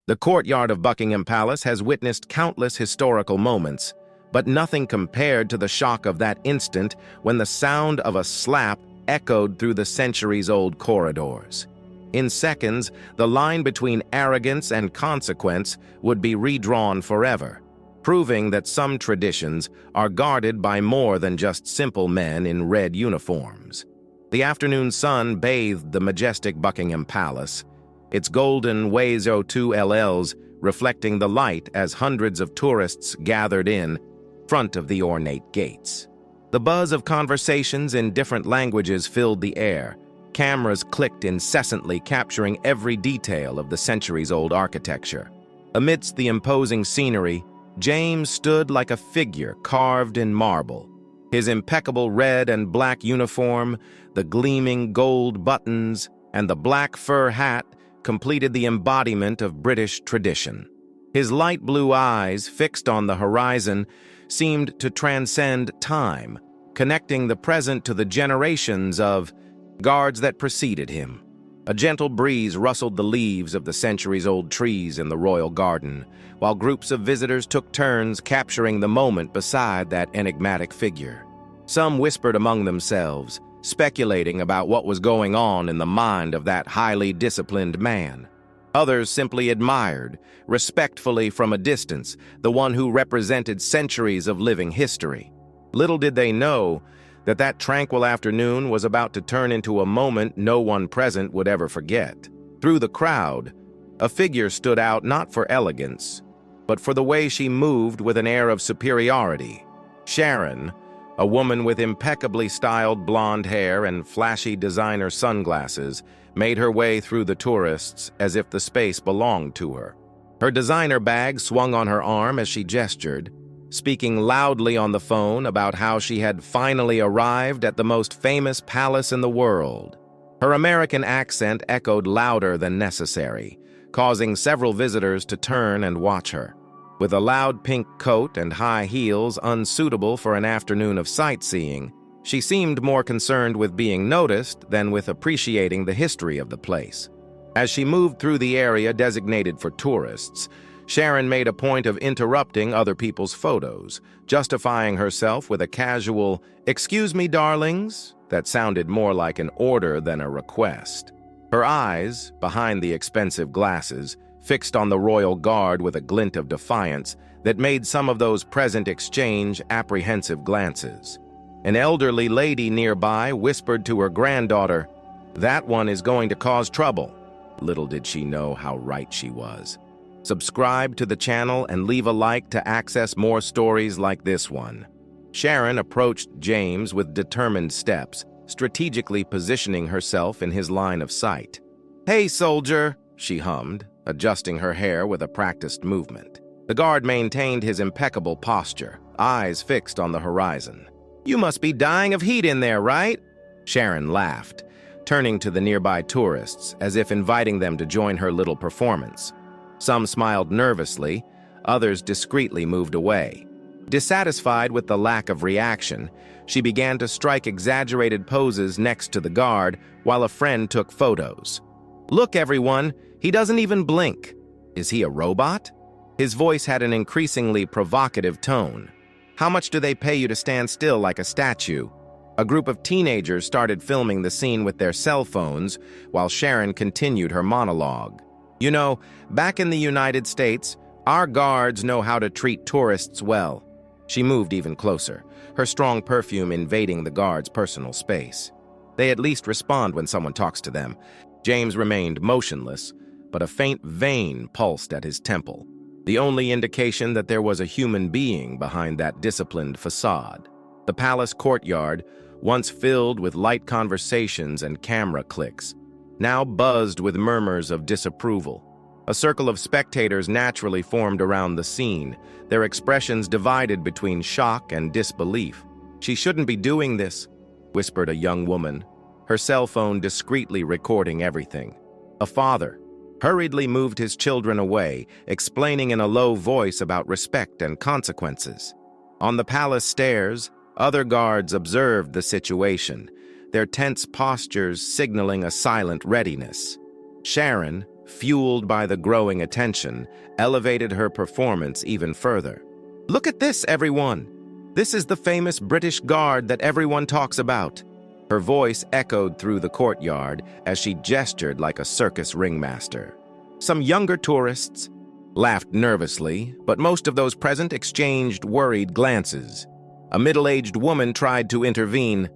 The courtyard of Buckingham Palace has witnessed countless historical moments, but nothing compared to the shock of that instant when the sound of a slap echoed through the centuries-old corridors. In seconds, the line between arrogance and consequence would be redrawn forever, proving that some traditions are guarded by more than just simple men in red uniforms. The afternoon sun bathed the majestic Buckingham Palace, its golden WASO2LLs reflecting the light as hundreds of tourists gathered in front of the ornate gates. The buzz of conversations in different languages filled the air. Cameras clicked incessantly, capturing every detail of the centuries-old architecture. Amidst the imposing scenery, James stood like a figure carved in marble. His impeccable red and black uniform, the gleaming gold buttons, and the black fur hat completed the embodiment of British tradition. His light blue eyes, fixed on the horizon, seemed to transcend time, connecting the present to the generations of guards that preceded him. A gentle breeze rustled the leaves of the centuries-old trees in the royal garden, while groups of visitors took turns capturing the moment beside that enigmatic figure. Some whispered among themselves, speculating about what was going on in the mind of that highly disciplined man. Others simply admired, respectfully from a distance, the one who represented centuries of living history. Little did they know that that tranquil afternoon was about to turn into a moment no one present would ever forget. Through the crowd, a figure stood out not for elegance, but for the way she moved with an air of superiority. Sharon, a woman with impeccably styled blonde hair and flashy designer sunglasses, made her way through the tourists as if the space belonged to her. Her designer bag swung on her arm as she gestured, speaking loudly on the phone about how she had finally arrived at the most famous palace in the world. Her American accent echoed louder than necessary, causing several visitors to turn and watch her. With a loud pink coat and high heels unsuitable for an afternoon of sightseeing, she seemed more concerned with being noticed than with appreciating the history of the place. As she moved through the area designated for tourists, Sharon made a point of interrupting other people's photos, justifying herself with a casual, "Excuse me, darlings," that sounded more like an order than a request. Her eyes, behind the expensive glasses, fixed on the royal guard with a glint of defiance that made some of those present exchange apprehensive glances. An elderly lady nearby whispered to her granddaughter, "That one is going to cause trouble." Little did she know how right she was. Subscribe to the channel and leave a like to access more stories like this one. Sharon approached James with determined steps, strategically positioning herself in his line of sight. "Hey, soldier," she hummed, adjusting her hair with a practiced movement. The guard maintained his impeccable posture, eyes fixed on the horizon. "You must be dying of heat in there, right?" Sharon laughed, turning to the nearby tourists as if inviting them to join her little performance. Some smiled nervously, others discreetly moved away. Dissatisfied with the lack of reaction, she began to strike exaggerated poses next to the guard while a friend took photos. "Look, everyone, he doesn't even blink. Is he a robot?" His voice had an increasingly provocative tone. "How much do they pay you to stand still like a statue?" A group of teenagers started filming the scene with their cell phones while Sharon continued her monologue. "You know, back in the United States, our guards know how to treat tourists well." She moved even closer, her strong perfume invading the guards' personal space. "They at least respond when someone talks to them." James remained motionless, but a faint vein pulsed at his temple, the only indication that there was a human being behind that disciplined facade. The palace courtyard, once filled with light conversations and camera clicks, now buzzed with murmurs of disapproval. A circle of spectators naturally formed around the scene, their expressions divided between shock and disbelief. "She shouldn't be doing this," whispered a young woman, her cell phone discreetly recording everything. A father hurriedly moved his children away, explaining in a low voice about respect and consequences. On the palace stairs, other guards observed the situation, their tense postures signaling a silent readiness. Sharon, fueled by the growing attention, elevated her performance even further. "Look at this, everyone! This is the famous British Guard that everyone talks about." Her voice echoed through the courtyard as she gestured like a circus ringmaster. Some younger tourists laughed nervously, but most of those present exchanged worried glances. A middle-aged woman tried to intervene.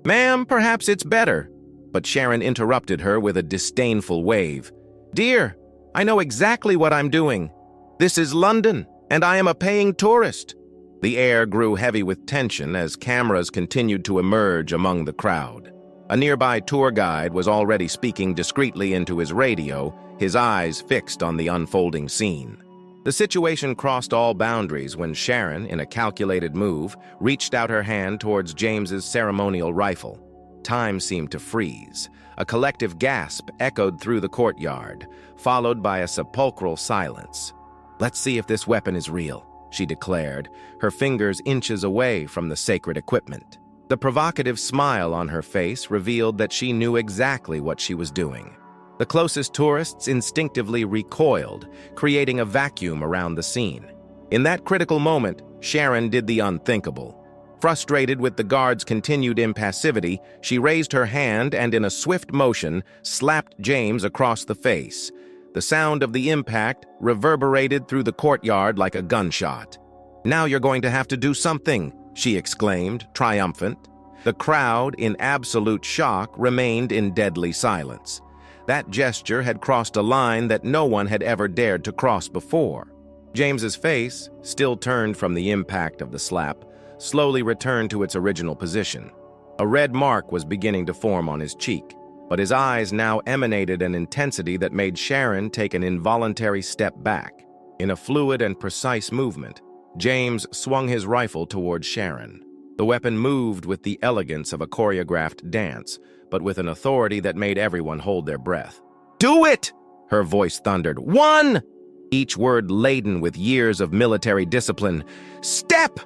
"Ma'am, perhaps it's better." But Sharon interrupted her with a disdainful wave. "Dear, I know exactly what I'm doing. This is London, and I am a paying tourist." The air grew heavy with tension as cameras continued to emerge among the crowd. A nearby tour guide was already speaking discreetly into his radio, his eyes fixed on the unfolding scene. The situation crossed all boundaries when Sharon, in a calculated move, reached out her hand towards James's ceremonial rifle. Time seemed to freeze. A collective gasp echoed through the courtyard, followed by a sepulchral silence. "Let's see if this weapon is real," she declared, her fingers inches away from the sacred equipment. The provocative smile on her face revealed that she knew exactly what she was doing. The closest tourists instinctively recoiled, creating a vacuum around the scene. In that critical moment, Sharon did the unthinkable. Frustrated with the guard's continued impassivity, she raised her hand and, in a swift motion, slapped James across the face. The sound of the impact reverberated through the courtyard like a gunshot. "Now you're going to have to do something," she exclaimed, triumphant. The crowd, in absolute shock, remained in deadly silence. That gesture had crossed a line that no one had ever dared to cross before. James's face, still turned from the impact of the slap, slowly returned to its original position. A red mark was beginning to form on his cheek, but his eyes now emanated an intensity that made Sharon take an involuntary step back. In a fluid and precise movement, James swung his rifle toward Sharon. The weapon moved with the elegance of a choreographed dance, but with an authority that made everyone hold their breath. "Do it!" her voice thundered. "One!" Each word laden with years of military discipline. "Step!"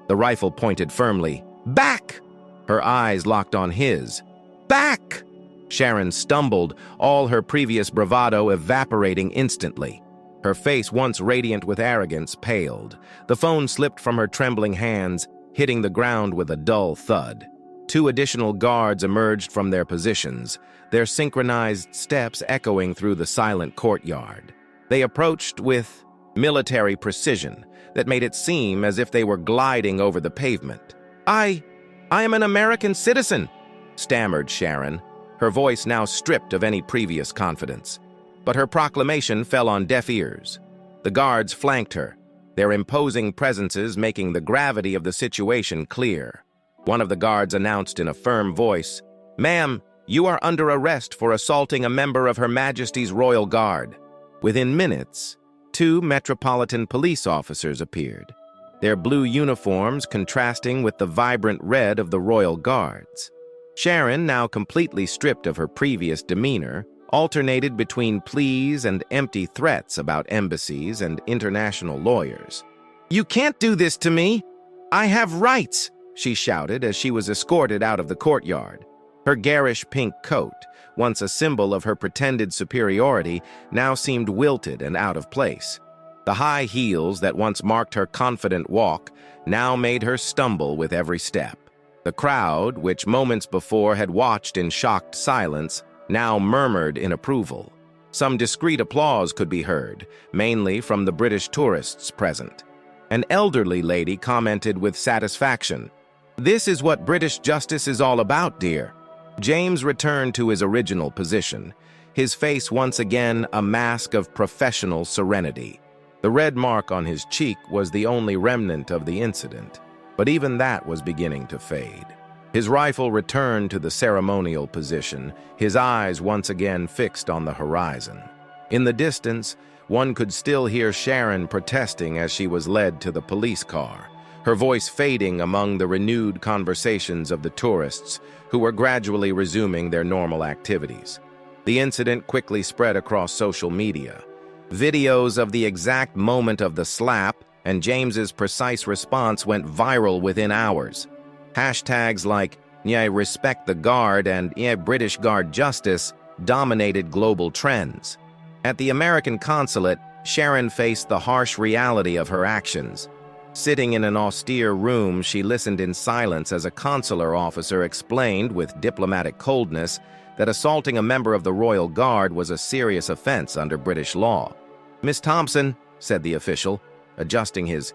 The rifle pointed firmly. "Back!" Her eyes locked on his. "Back!" Sharon stumbled, all her previous bravado evaporating instantly. Her face, once radiant with arrogance, paled. The phone slipped from her trembling hands, hitting the ground with a dull thud. Two additional guards emerged from their positions, their synchronized steps echoing through the silent courtyard. They approached with military precision that made it seem as if they were gliding over the pavement. I am an American citizen," stammered Sharon, her voice now stripped of any previous confidence. But her proclamation fell on deaf ears. The guards flanked her, their imposing presences making the gravity of the situation clear. One of the guards announced in a firm voice, "Ma'am, you are under arrest for assaulting a member of Her Majesty's Royal Guard." Within minutes, two Metropolitan Police officers appeared, their blue uniforms contrasting with the vibrant red of the Royal Guards. Sharon, now completely stripped of her previous demeanor, alternated between pleas and empty threats about embassies and international lawyers. "You can't do this to me! I have rights!" she shouted as she was escorted out of the courtyard. Her garish pink coat, once a symbol of her pretended superiority, now seemed wilted and out of place. The high heels that once marked her confident walk now made her stumble with every step. The crowd, which moments before had watched in shocked silence, now murmured in approval. Some discreet applause could be heard, mainly from the British tourists present. An elderly lady commented with satisfaction, "This is what British justice is all about, dear." James returned to his original position, his face once again a mask of professional serenity. The red mark on his cheek was the only remnant of the incident, but even that was beginning to fade. His rifle returned to the ceremonial position, his eyes once again fixed on the horizon. In the distance, one could still hear Sharon protesting as she was led to the police car, her voice fading among the renewed conversations of the tourists who were gradually resuming their normal activities. The incident quickly spread across social media. Videos of the exact moment of the slap and James's precise response went viral within hours. Hashtags like "respect the guard" and "British Guard justice" dominated global trends. At the American consulate, Sharon faced the harsh reality of her actions. Sitting in an austere room, she listened in silence as a consular officer explained with diplomatic coldness that assaulting a member of the Royal Guard was a serious offense under British law. "Miss Thompson," said the official, adjusting his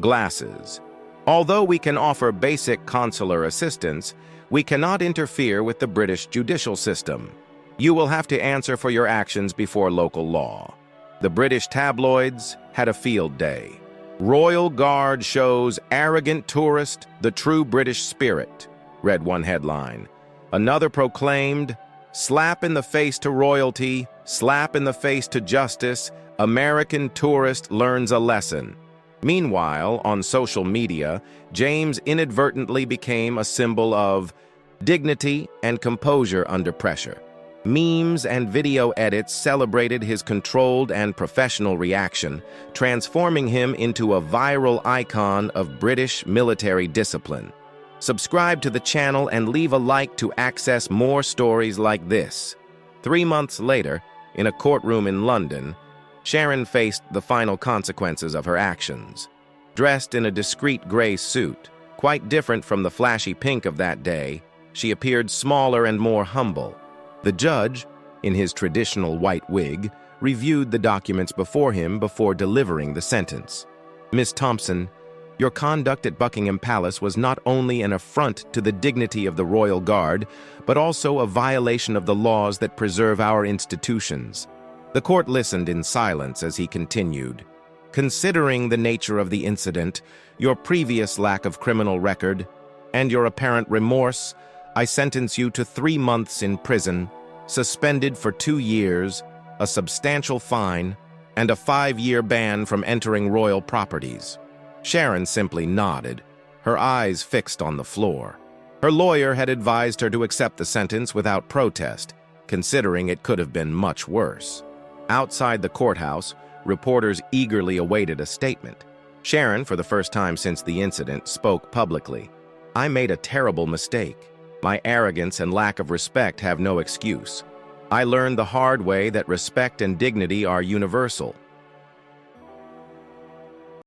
glasses, "although we can offer basic consular assistance, we cannot interfere with the British judicial system. You will have to answer for your actions before local law." The British tabloids had a field day. "Royal Guard shows arrogant tourist the true British spirit," read one headline. Another proclaimed, "Slap in the face to royalty, slap in the face to justice, American tourist learns a lesson." Meanwhile, on social media, James inadvertently became a symbol of dignity and composure under pressure. Memes and video edits celebrated his controlled and professional reaction, transforming him into a viral icon of British military discipline. Subscribe to the channel and leave a like to access more stories like this. 3 months later, in a courtroom in London, Sharon faced the final consequences of her actions. Dressed in a discreet gray suit, quite different from the flashy pink of that day, she appeared smaller and more humble. The judge, in his traditional white wig, reviewed the documents before him before delivering the sentence. "Miss Thompson, your conduct at Buckingham Palace was not only an affront to the dignity of the Royal Guard, but also a violation of the laws that preserve our institutions." The court listened in silence as he continued. "Considering the nature of the incident, your previous lack of criminal record, and your apparent remorse, I sentence you to 3 months in prison, suspended for 2 years, a substantial fine, and a 5-year ban from entering royal properties." Sharon simply nodded, her eyes fixed on the floor. Her lawyer had advised her to accept the sentence without protest, considering it could have been much worse. Outside the courthouse, reporters eagerly awaited a statement. Sharon, for the first time since the incident, spoke publicly. "I made a terrible mistake. My arrogance and lack of respect have no excuse. I learned the hard way that respect and dignity are universal.